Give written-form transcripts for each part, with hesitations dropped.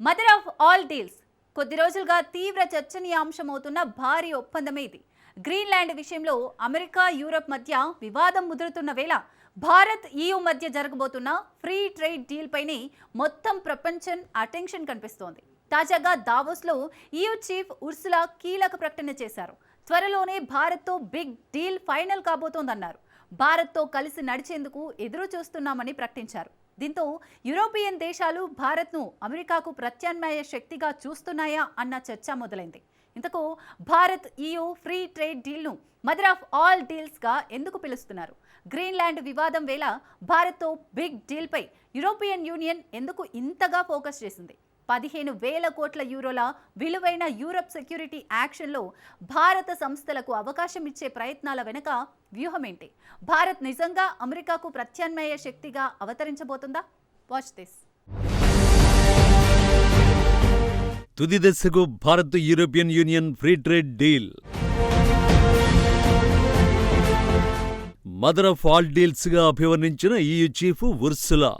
Mother of all deals. కొద్ది రోజులుగా తీవ్ర చర్చనీయాంశమవుతున్న భారీ ఒప్పందమే ఇది. గ్రీన్లాండ్ విషయంలో అమెరికా, యూరప్ మధ్య వివాదం ముదురుతున్న వేళ భారత్, EU మధ్య జరగబోతున్న ఫ్రీ ట్రేడ్ డీల్ పైనే మొత్తం ప్రపంచం అటెన్షన్ కనిపిస్తోంది. తాజాగా దావోస్లో EU చీఫ్ ఉర్సులా కీలక ప్రకటన చేశారు. త్వరలోనే భారత్తో బిగ్ డీల్ ఫైనల్ కాబోతోందన్నారు. భారత్తో కలిసి నడిచేందుకు ఎదురు చూస్తున్నామని ప్రకటించారు. దీంతో యూరోపియన్ దేశాలు భారత్ను అమెరికాకు ప్రత్యామ్నాయ శక్తిగా చూస్తున్నాయా అన్న చర్చ మొదలైంది. ఇంతకు భారత్, EU ఫ్రీ ట్రేడ్ డీల్ను మదర్ ఆఫ్ ఆల్ డీల్స్గా ఎందుకు పిలుస్తున్నారు? గ్రీన్లాండ్ వివాదం వేళ భారత్తో బిగ్ డీల్పై యూరోపియన్ యూనియన్ ఎందుకు ఇంతగా ఫోకస్ చేసింది? 15,000 కోట్ల యూరోల విలువైన యూరప్ సెక్యూరిటీ యాక్షన్లో భారత సంస్థలకు అవకాశం ఇచ్చే ప్రయత్నాల వెనుక వ్యూహమేంటి? భారత్ నిజంగా అమెరికాకు ప్రత్యామ్నాయ శక్తిగా అవతరించబోతుందా? Watch this. తుది దశకు Bharat, European union free trade deal. Mother of all deals గా అభివర్ణించిన EU చీఫ్ ఉర్సులా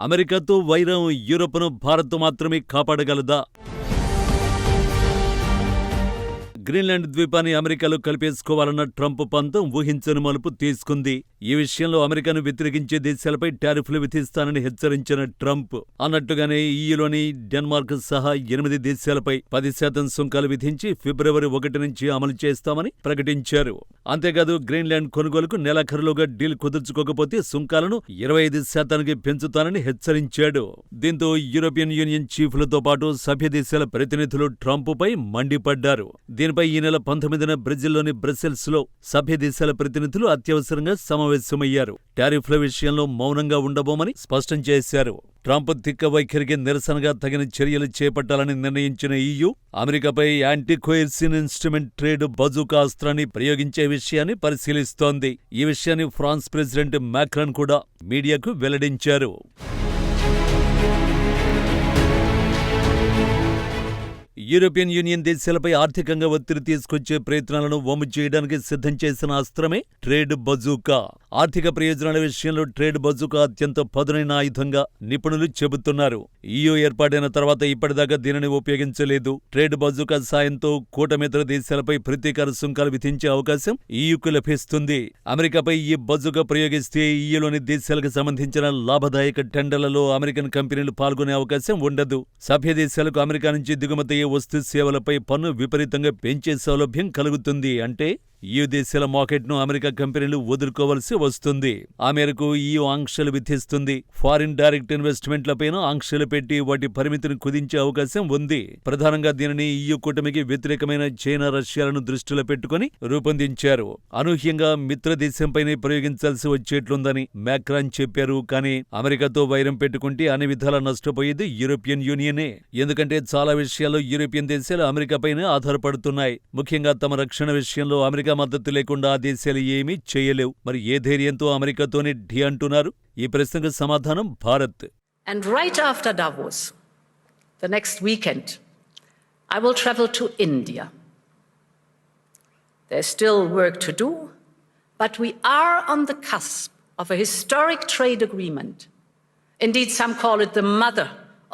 అమెరికాతో వైరం యూరోప్ను భారత్ మాత్రమే కాపాడగలదా? గ్రీన్లాండ్ ద్వీపాన్ని అమెరికాలో కలిపేసుకోవాలన్న ట్రంప్ పంతం ఊహించని మలుపు తీసుకుంది. ఈ విషయంలో అమెరికాను వ్యతిరేకించే దేశాలపై టారిఫ్లు విధిస్తానని హెచ్చరించిన ట్రంప్ అన్నట్టుగానే EUలోని డెన్మార్క్ సహా 8 దేశాలపై 10% సుంకాలు విధించి ఫిబ్రవరి 1 నుంచి అమలు చేస్తామని ప్రకటించారు. అంతేకాదు, గ్రీన్లాండ్ కొనుగోలుకు నెలాఖరులోగా డీల్ కుదుర్చుకోకపోతే సుంకాలను 25% పెంచుతానని హెచ్చరించాడు. దీంతో యూరోపియన్ యూనియన్ చీఫ్లతో పాటు సభ్య దేశాల ప్రతినిధులు ట్రంప్పై మండిపడ్డారు. దీనిపై ఈ నెల 19న బ్రెజిల్లోని బ్రసెల్స్ లో సభ్య దేశాల ప్రతినిధులు అత్యవసరంగా సమావేశమయ్యారు. టారిఫ్ల విషయంలో మౌనంగా ఉండబోమని స్పష్టం చేశారు. ట్రంప్ తిక్క వైఖరికి నిరసనగా తగిన చర్యలు చేపట్టాలని నిర్ణయించిన EU అమెరికాపై anti coercion instrument trade bazooka అస్త్రాన్ని ప్రయోగించే విషయాన్ని పరిశీలిస్తోంది. ఈ విషయాన్ని ఫ్రాన్స్ ప్రెసిడెంట్ మాక్రాన్ కూడా మీడియాకు వెల్లడించారు. యూరోపియన్ యూనియన్ దేశాలపై ఆర్థికంగా ఒత్తిడి తీసుకొచ్చే ప్రయత్నాలను వమ్ము చేయడానికి సిద్ధం చేసిన అస్త్రమే ట్రేడ్ బజూకా. ఆర్థిక ప్రయోజనాల విషయంలో ట్రేడ్ బజూకా అత్యంత పదునైన ఆయుధంగా నిపుణులు చెబుతున్నారు. EU ఏర్పాటైన తర్వాత ఇప్పటిదాకా దీనిని ఉపయోగించలేదు. ట్రేడ్ బజూకా సాయంతో కూటమితర దేశాలపై ప్రతీకార సుంకాలు విధించే అవకాశం EUకు లభిస్తుంది. అమెరికాపై ఈ బజూకా ప్రయోగిస్తే EUలోని దేశాలకు సంబంధించిన లాభదాయక టెండర్లలో అమెరికన్ కంపెనీలు పాల్గొనే అవకాశం ఉండదు. సభ్య దేశాలకు అమెరికా నుంచి దిగుమతయ్యే వస్తు సేవలపై పన్ను విపరీతంగా పెంచే సౌలభ్యం కలుగుతుంది. అంటే EU దేశాల మార్కెట్ను అమెరికా కంపెనీలు వదులుకోవలసి వస్తుంది. ఆ మేరకు EU ఆంక్షలు విధిస్తుంది. ఫారిన్ డైరెక్ట్ ఇన్వెస్ట్మెంట్లపైన ఆంక్షలు పెట్టి వాటి పరిమితిని కుదించే అవకాశం ఉంది. ప్రధానంగా దీనిని EU కూటమికి వ్యతిరేకమైన చైనా, రష్యాలను దృష్టిలో పెట్టుకుని రూపొందించారు. అనూహ్యంగా మిత్ర దేశంపైనే ప్రయోగించాల్సి వచ్చేట్లుందని మాక్రాన్ చెప్పారు. కానీ అమెరికాతో వైరం పెట్టుకుంటే అన్ని విధాలా నష్టపోయేది యూరోపియన్ యూనియనే. ఎందుకంటే చాలా విషయాల్లో యూరోపియన్ దేశాలు అమెరికాపైనే ఆధారపడుతున్నాయి. ముఖ్యంగా తమ రక్షణ విషయంలో అమెరికా మద్దతు లేకుండా ఆ దేశాలు ఏమీ చేయలేవు. మరి ఏ ధైర్యంతో అమెరికాతోనే ఢీ అంటున్నారు? ఈ ప్రశ్నకు సమాధానం Bharat. And right after Davos, the next weekend, I will travel to India. There's still work to do, but we are on the cusp of a historic trade agreement. Indeed, some call it the mother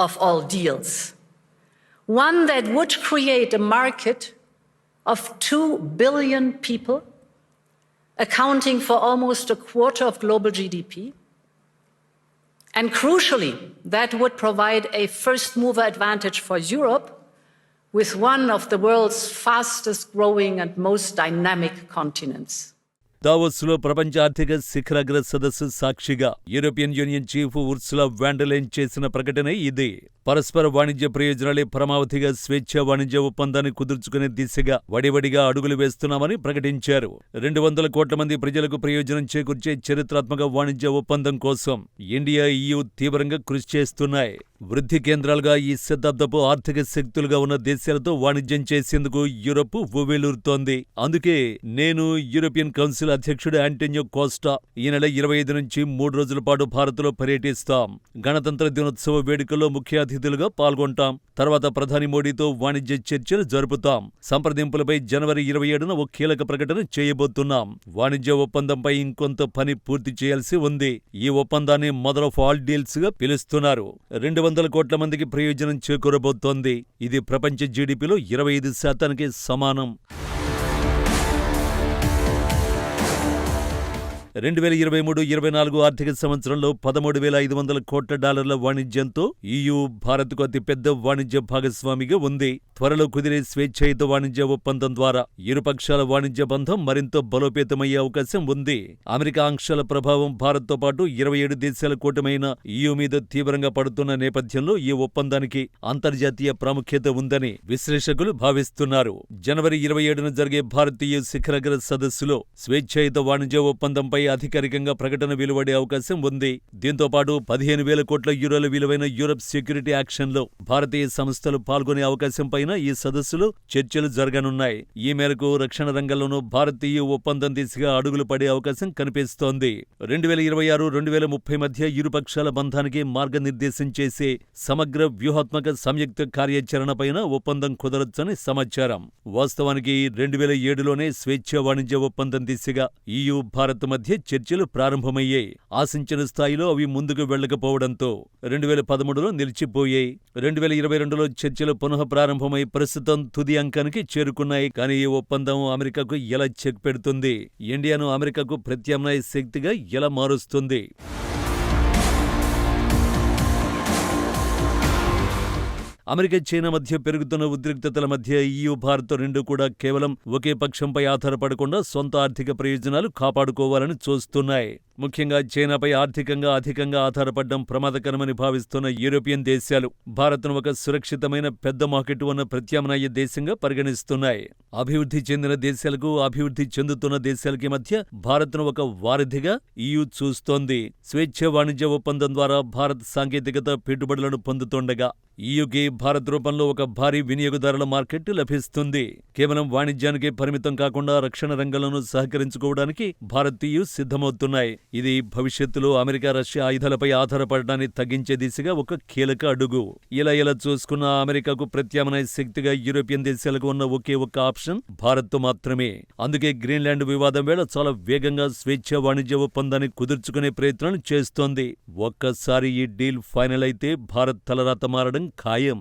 of all deals. One that would create a market of 2 billion people, accounting for almost a quarter of global GDP. And crucially, that would provide a first-mover advantage for Europe with one of the world's fastest-growing and most dynamic continents. దావోస్లో ప్రపంచ ఆర్థిక శిఖరాగ్ర సదస్సు సాక్షిగా European union chief Ursula van der లెయన్ చేసిన ప్రకటన ఇది. పరస్పర వాణిజ్య ప్రయోజనాలే పరమావధిగా స్వేచ్ఛా వాణిజ్య ఒప్పందాన్ని కుదుర్చుకునే దిశగా వడివడిగా అడుగులు వేస్తున్నామని ప్రకటించారు. 200 కోట్ల మంది ప్రజలకు ప్రయోజనం చేకూర్చే చరిత్రాత్మక వాణిజ్య ఒప్పందం కోసం ఇండియా, EU తీవ్రంగా కృషి చేస్తున్నాయి. వృద్ధి కేంద్రాలుగా ఈ శతాబ్దపు ఆర్థిక శక్తులుగా ఉన్న దేశాలతో వాణిజ్యం చేసేందుకు యూరప్ ఉవ్వేలూరుతోంది. అందుకే నేను యూరోపియన్ కౌన్సిల్ అధ్యక్షుడు ఆంటోనియో కోస్టా ఈ నెల 25 నుంచి 3 రోజుల పాటు భారత్లో పర్యటిస్తాం. గణతంత్ర దినోత్సవ వేడుకల్లో ముఖ్య అతిథులుగా పాల్గొంటాం. తర్వాత ప్రధాని మోడీతో వాణిజ్య చర్చలు జరుపుతాం. సంప్రదింపులపై జనవరి 27న ఓ కీలక ప్రకటన చేయబోతున్నాం. వాణిజ్య ఒప్పందంపై ఇంకొంత పని పూర్తి చేయాల్సి ఉంది. ఈ ఒప్పందాన్ని మదర్ ఆఫ్ ఆల్ డీల్స్ గా పిలుస్తున్నారు. 200 కోట్ల మందికి ప్రయోజనం చేకూరబోతోంది. ఇది ప్రపంచ జీడీపీలో 25% సమానం. 2023-24 ఆర్థిక సంవత్సరంలో $13,500 కోట్ల వాణిజ్యంతో ఈయూ భారత్కు అతిపెద్ద వాణిజ్య భాగస్వామిగా ఉంది. త్వరలో కుదిరే స్వేచ్ఛాయుత వాణిజ్య ఒప్పందం ద్వారా ఇరుపక్షాల వాణిజ్య బంధం మరింత బలోపేతమయ్యే అవకాశం ఉంది. అమెరికా ఆంక్షల ప్రభావం భారత్తో పాటు 27 దేశాల కూటమైన ఈయూ మీద తీవ్రంగా పడుతున్న నేపథ్యంలో ఈ ఒప్పందానికి అంతర్జాతీయ ప్రాముఖ్యత ఉందని విశ్లేషకులు భావిస్తున్నారు. జనవరి 27న జరిగే భారతీయ శిఖరాగ్ర సదస్సులో స్వేచ్ఛాయుత వాణిజ్య ఒప్పందంపై అధికారికంగా ప్రకటన వెలువడే అవకాశం ఉంది. దీంతో పాటు 15,000 కోట్ల యూరోల విలువైన యూరప్ సెక్యూరిటీ యాక్షన్లో భారతీయ సంస్థలు పాల్గొనే అవకాశం పైన ఈ సదస్సులో చర్చలు జరగనున్నాయి. ఈ మేరకు రక్షణ రంగంలోనూ భారతీయ ఒప్పందం దిశగా అడుగులు పడే అవకాశం కనిపిస్తోంది. 2026-2030 మధ్య ఇరుపక్షాల బంధానికి మార్గనిర్దేశం చేసే సమగ్ర వ్యూహాత్మక సంయుక్త కార్యాచరణపైన ఒప్పందం కుదరొచ్చని సమాచారం. వాస్తవానికి 2007లోనే స్వేచ్ఛ వాణిజ్య ఒప్పందం దిశగా ఈయూ భారత్ మధ్య చర్చలు ప్రారంభమయ్యాయి. ఆశించిన స్థాయిలో అవి ముందుకు వెళ్లకపోవడంతో 2013లో నిలిచిపోయాయి. 2022లో చర్చలు పునః ప్రారంభమై ప్రస్తుతం తుది అంకానికి చేరుకున్నాయి. కానీ ఈ ఒప్పందం అమెరికాకు ఎలా చెక్ పెడుతుంది? ఇండియాను అమెరికాకు ప్రత్యామ్నాయ శక్తిగా ఎలా మారుస్తుంది? అమెరికా చైనా మధ్య పెరుగుతున్న ఉద్రిక్తతల మధ్య ఈయూ భారత్ రెండు కూడా కేవలం ఒకే పక్షంపై ఆధారపడకుండా సొంత ఆర్థిక ప్రయోజనాలు కాపాడుకోవాలని చూస్తున్నాయి. ముఖ్యంగా చైనాపై ఆర్థికంగా అధికంగా ఆధారపడడం ప్రమాదకరమని భావిస్తున్న యూరోపియన్ దేశాలు భారత్ను ఒక సురక్షితమైన పెద్ద మార్కెట్ ఉన్న ప్రత్యామ్నాయ దేశంగా పరిగణిస్తున్నాయి. అభివృద్ధి చెందిన దేశాలకు అభివృద్ధి చెందుతున్న దేశాలకి మధ్య భారత్ను ఒక వారధిగా ఈయూ చూస్తోంది. స్వేచ్ఛ వాణిజ్య ఒప్పందం ద్వారా భారత్ సాంకేతికత పెట్టుబడులను పొందుతుండగా ఈయూకి భారత్ రూపంలో ఒక భారీ వినియోగదారుల మార్కెట్ లభిస్తుంది. కేవలం వాణిజ్యానికే పరిమితం కాకుండా రక్షణ రంగంలోనూ సహకరించుకోవడానికి భారత్ ఈయూ సిద్ధమవుతున్నాయి. ఇది భవిష్యత్తులో అమెరికా రష్యా ఆయుధాలపై ఆధారపడడాన్ని తగ్గించే దిశగా ఒక కీలక అడుగు. ఇలా చూసుకున్న అమెరికాకు ప్రత్యామ్నాయ శక్తిగా యూరోపియన్ దేశాలకు ఉన్న ఒకే ఒక్క ఆప్షన్ భారత్ మాత్రమే. అందుకే గ్రీన్లాండ్ వివాదం వేళ చాలా వేగంగా స్వేచ్ఛ వాణిజ్య ఒప్పందాన్ని కుదుర్చుకునే ప్రయత్నాలు చేస్తోంది. ఒక్కసారి ఈ డీల్ ఫైనల్ అయితే భారత్ తలరాత మారడం ఖాయం.